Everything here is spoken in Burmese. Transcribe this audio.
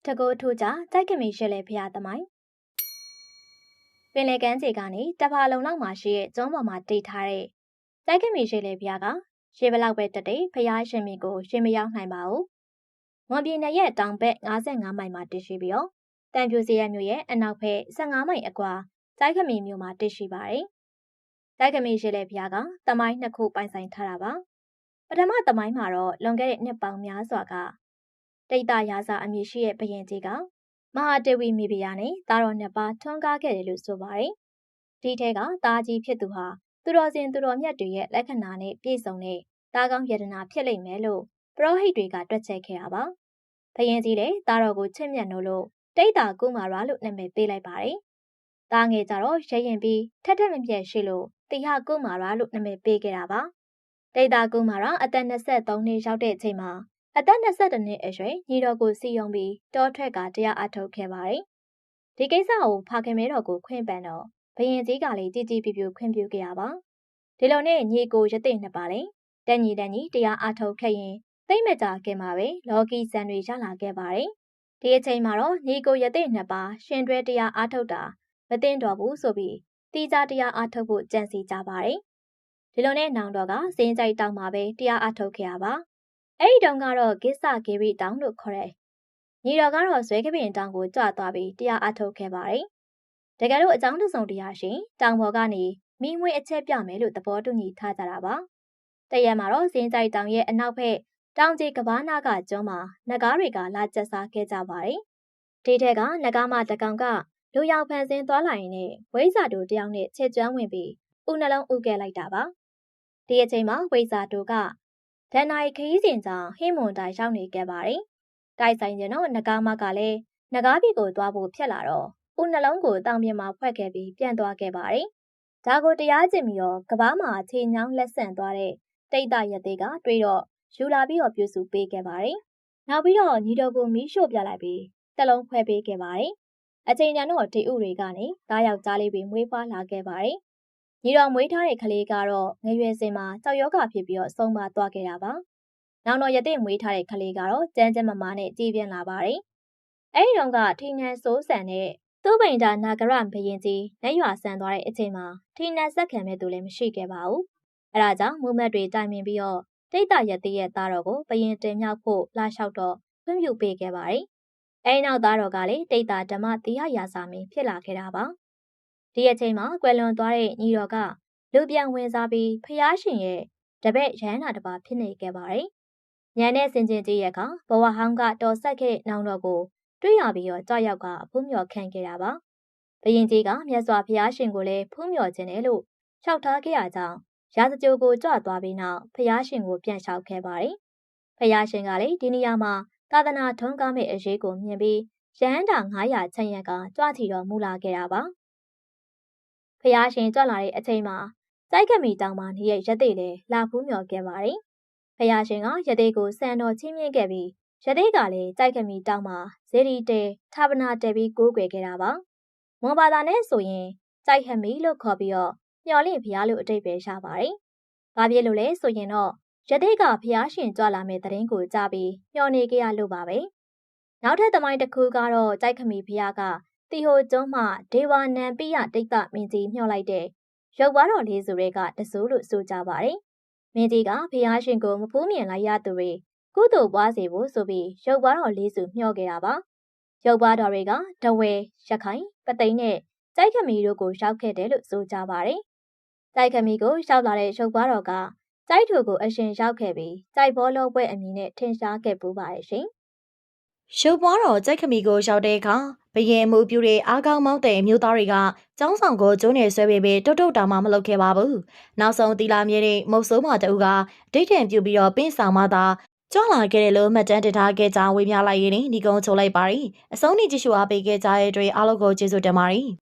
တကူထူကြကြိုက်ကမီရှိလေဖျားသမိုင်းပင်လေကမ်းခြေကနေတဖာလုံလောက်မှာရှိတဲ့ကျွန်းပေါ်မှာတိတ်ထားတဲ့ကြိုက်ကမီရှိလေဖျားကရေဘလောက်ပဲတက်တဲ့ဖျားရှင်မီကိုရှင်မရောက်နိုင်ပါဘူး။မွန်ပြည်နယ်ရဲ့တောင်ဘက်55မိုင်မှာတည်ရှိပြီးတော့တန်ဖြူစီရဲမြို့ရဲ့အနောက်ဘက်15မိုင်အကွာကြိုက်ကမီမြို့မှာတည်ရှိပါတယ်။ကြိုက်ကမီရှိလေဖျားကသမိုင်းနှစ်ခုပိုင်ဆိုင်ထားတာပါ။ပထမသမိုင်းမှာတော့လွန်ခဲ့တဲ့နှစ်ပေါင်းများစွာကတိတ်တရာစာအမည်ရှိတဲ့ဘရင်ကြီးကမဟာဒေဝီမိဖုရားနဲ့သားတော်နှစ်ပါးထွန်းကားခဲ့တယ်လို့ဆိုပါတယ်။ဒီထဲကသားကြီးဖြစ်သူဟာသူတော်စင်သူတော်မြတ်တွေရဲ့လက္ခဏာနဲ့ပြည့်စုံတဲ့သားကောင်းယတနာဖြစ်လိမ့်မယ်လို့ပရောဟိတ်တွေကတွက်ချက်ခဲ့တာပါ။ဘရင်ကြီးလည်းသားတော်ကိုချစ်မြတ်လို့တိတ်တာကုမာရာလို့နာမည်ပေးလိုက်ပါတယ်။သားငယ်ကြတော့ရဲရင်ပြီးထက်ထက်မပြတ်ရှိလို့တိဟကုမာရာလို့နာမည်ပေးခဲ့တာပါ။တိတ်တာကုမာရာအသက်23နှစ်ရောက်တဲ့အချိန်မှာအသက်22နှစ်အရွယ်ညီတော်ကိုစီယုံပြီးတောထွက်ကတရားအထုတ်ခဲ့ပါတယ်။ဒီကိစ္စကိုဖခင်မဲတော်ကိုခွင့်ပန်တော့ဘရင်ကြီးကလည်းကြည်ကြည်ပြူပြူခွင့်ပြုခဲ့ရပါ။ဒီလိုနဲ့ညီကိုရတဲ့နှစ်ပါလေတန်ညီတရားအထုတ်ခဲ့ရင်သိမ့်မကြခင်မှာပဲလောကီဇန်တွေရလာခဲ့ပါတယ်။ဒီအချိန်မှာတော့ညီကိုရတဲ့နှစ်ပါရှင်တွဲတရားအထုတ်တာမသိမ့်တော်ဘူးဆိုပြီးတီးကြတရားအထုတ်ဖို့ကြံစီကြပါတယ်။ဒီလိုနဲ့နောင်တော်ကစင်းကြိုက်တောင်းမှာပဲတရားအထုတ်ခဲ့ရပါ။အဲ့ဒီတောင်ကတော့ကိစ္စဂေရီတောင်လို့ခေါ်တယ်။ညီတော်ကတော့ဇွဲကပင်တောင်ကိုကြွသွားပြီးတရားအထုတ်ခဲ့ပါတယ်။တကယ်လို့အကြောင်းတစုံတရားရှင်တောင်ပေါ်ကနေမိငွေအချက်ပြမယ်လို့သဘောတူညီထားကြတာပါ။တရက်မှာတော့စင်းကြိုက်တောင်ရဲ့အနောက်ဘက်တောင်ကြီးကဘာနာကကျွန်းမှာနဂါးတွေကလာကျက်စားခဲ့ကြပါတယ်။ဒီထက်ကနဂါးမတကောင်ကလူရောက်ဖန်ဆင်းသွားလာရင်နဲ့ဝိဇ္ဇာတို့တယောက်နဲ့ချက်ကျွမ်းဝင်ပြီးဦးနှလုံးဥခဲ့လိုက်တာပါ။ဒီအချိန်မှာဝိဇ္ဇာတို့ကဒန်နိုင်ခရီးစဉ်ကြောင့်ဟိမွန်တိုင်ရောက်နေခဲ့ပါတယ်။တိုက်ဆိုင်ကျတော့နဂါးမကလည်းနဂါးပြည်ကိုသွားဖို့ဖြစ်လာတော့ဦးနှလုံးကိုတောင်ပြင်မှာဖွဲ့ခဲ့ပြီးပြန်သွားခဲ့ပါတယ်။ဒါကိုတရားကျင့်ပြီးတော့ကဘာမှာခြေညောင်းလက်ဆန့်သွားတဲ့တိတ်တရသေးကတွေးတော့ယူလာပြီးတော့ပြုစုပေးခဲ့ပါတယ်။နောက်ပြီးတော့ညီတော်ကိုမီးရှို့ပြလိုက်ပြီးတလုံးဖွဲ့ပေးခဲ့ပါတယ်။အချိန်တန်တော့တေဥတွေကနေသားယောက်ကြားလေးပြီးမွေးဖွားလာခဲ့ပါတယ်။ညီတော်မွေးထားတဲ့ကလေးကတော့ငရွယ်စင်မှာကြောက်ယောဂဖြစ်ပြီးတော့ဆုံးပါသွားခဲ့တာပါ။နောက်တော့ရတဲ့မွေးထားတဲ့ကလေးကတော့ကျန်းကျန်းမာမာနဲ့ကြည်ပြင်းလာပါတယ်။အဲဒီတော့ကထိနန်စိုးဆန်တဲ့သူ့ပိန်တာနာဂရဘရင်ကြီးလက်ရွာဆန်သွားတဲ့အချိန်မှာထိနန်ဆက်ခံမဲ့သူလည်းမရှိခဲ့ပါဘူး။အဲဒါကြောင့်မူမတ်တွေတိုင်ပင်ပြီးတော့တိတ်တရတဲ့ရဲ့သားတော်ကိုဘရင်တင်မြောက်ဖို့လာလျှောက်တော့ခွင့်ပြုပေးခဲ့ပါတယ်။အဲဒီနောက်သားတော်ကလည်းတိတ်တာဓမ္မတရားရာစာမင်းဖြစ်လာခဲ့တာပါ။ဒီအချိန်မှာကွယ်လွန်သွားတဲ့ညီတော်ကလူပြန်ဝင်စားပြီးဖျားရှင်ရဲ့တပည့်ရဟန္တာတစ်ပါးဖြစ်နေခဲ့ပါတယ်။ညံတဲ့စင်ကျင်ကြီးရဲ့ကဘဝဟောင်းကတော်ဆက်ခဲ့တဲ့နောင်တော်ကိုတွေ့ရပြီးတော့ကြောက်ရောက်ကဖူးမြော်ခံခဲ့တာပါ။ဘရင်ကြီးကမြတ်စွာဘုရားရှင်ကိုလည်းဖူးမြော်ခြင်းတယ်လို့လျှောက်ထားခဲ့ရကြောင်းရာဇကြိုကိုကြွသွားပြီးနောက်ဘုရားရှင်ကိုပြန်လျှောက်ခဲ့ပါတယ်။ဘုရားရှင်ကလည်းဒီနေရာမှာသာသနာထွန်းကားမဲ့အရေးကိုမြင်ပြီးရဟန္တာ900ချမ်းရံကကြွချီတော်မူလာခဲ့တာပါ။ဘုရားရှင်ကြွလာတဲ့အချိန်မှာစိုက်ကမီတောင်မှာနေရရသေးလေလာဖူးမြော်ခဲ့ပါတယ်။ဘုရားရှင်ကရသေးကိုစံတော်ချင်းမြင့်ခဲ့ပြီးရသေးကလည်းစိုက်ကမီတောင်မှာဇေဒီတဲဌာပနာတဲပြီးကိုးကွယ်ခဲ့တာပါ။မွန်ဘာသာနဲ့ဆိုရင်စိုက်ဟမီလို့ခေါ်ပြီးတော့မျော်လင့်ဘုရားလို့အတိတ်ပဲရှာပါတယ်။ဘာဖြစ်လို့လဲဆိုရင်တော့ရသေးကဘုရားရှင်ကြွလာမဲ့တဲ့ရင်ကိုကြားပြီးမျော်နေကြရလို့ပါပဲ။နောက်ထပ်သမိုင်းတစ်ခုကတော့စိုက်ခမီဘုရားကတီဟိုကျွန်းမှာဒေဝနံပိယတိတ်တမင်းကြီးမျှော်လိုက်တဲ့ရုပ်ပွားတော်လေးဆိုတွေကတစိုးလို့ဆိုကြပါတယ်။မင်းကြီးကဘုရားရှင်ကိုမဖူးမြင်လိုက်ရသူတွေကုသိုလ်ပွားစေဖို့ဆိုပြီးရုပ်ပွားတော်လေးစုမျှော်ခဲ့တာပါ။ရုပ်ပွားတော်တွေကဒဝဲရခိုင်ပသိန်းနဲ့စိုက်ခမီတို့ကိုရောက်ခဲ့တယ်လို့ဆိုကြပါတယ်။စိုက်ခမီကိုရောက်လာတဲ့ရုပ်ပွားတော်ကစိုက်ထူကိုအရှင်ရောက်ခဲ့ပြီးစိုက်ဘောလုံးပွဲအမည်နဲ့ထင်ရှားခဲ့ပူပါတယ်ရှင်။ရုပ်ပွားတော်စိုက်ခမီကိုရောက်တဲ့အခါဘယင်မှုပြူတဲ့အားကောင်းမောင်းတဲ့မျိုးသားတွေကကျောင်းဆောင်ကိုကျိုးနေဆွဲပေးပြီးတုတ်တောင်မှမလုပ်ခဲ့ပါဘူး။နောက်ဆုံးတီလာမြေတဲ့မုတ်ဆိုးမတူကဒိတ်ထန်ပြူပြီးတော့ပင်းဆောင်မှသာကြွလာခဲ့တယ်လို့မှတ်တမ်းတင်ထားခဲ့ကြောင်းဝေမျှလိုက်ရင်းဒီကုန်းချိုလိုက်ပါရီ။အဆုံးထိကြည့်ရှုအားပေးခဲ့ကြတဲ့အတွက်အားလုံးကိုကျေးဇူးတင်ပါတယ်။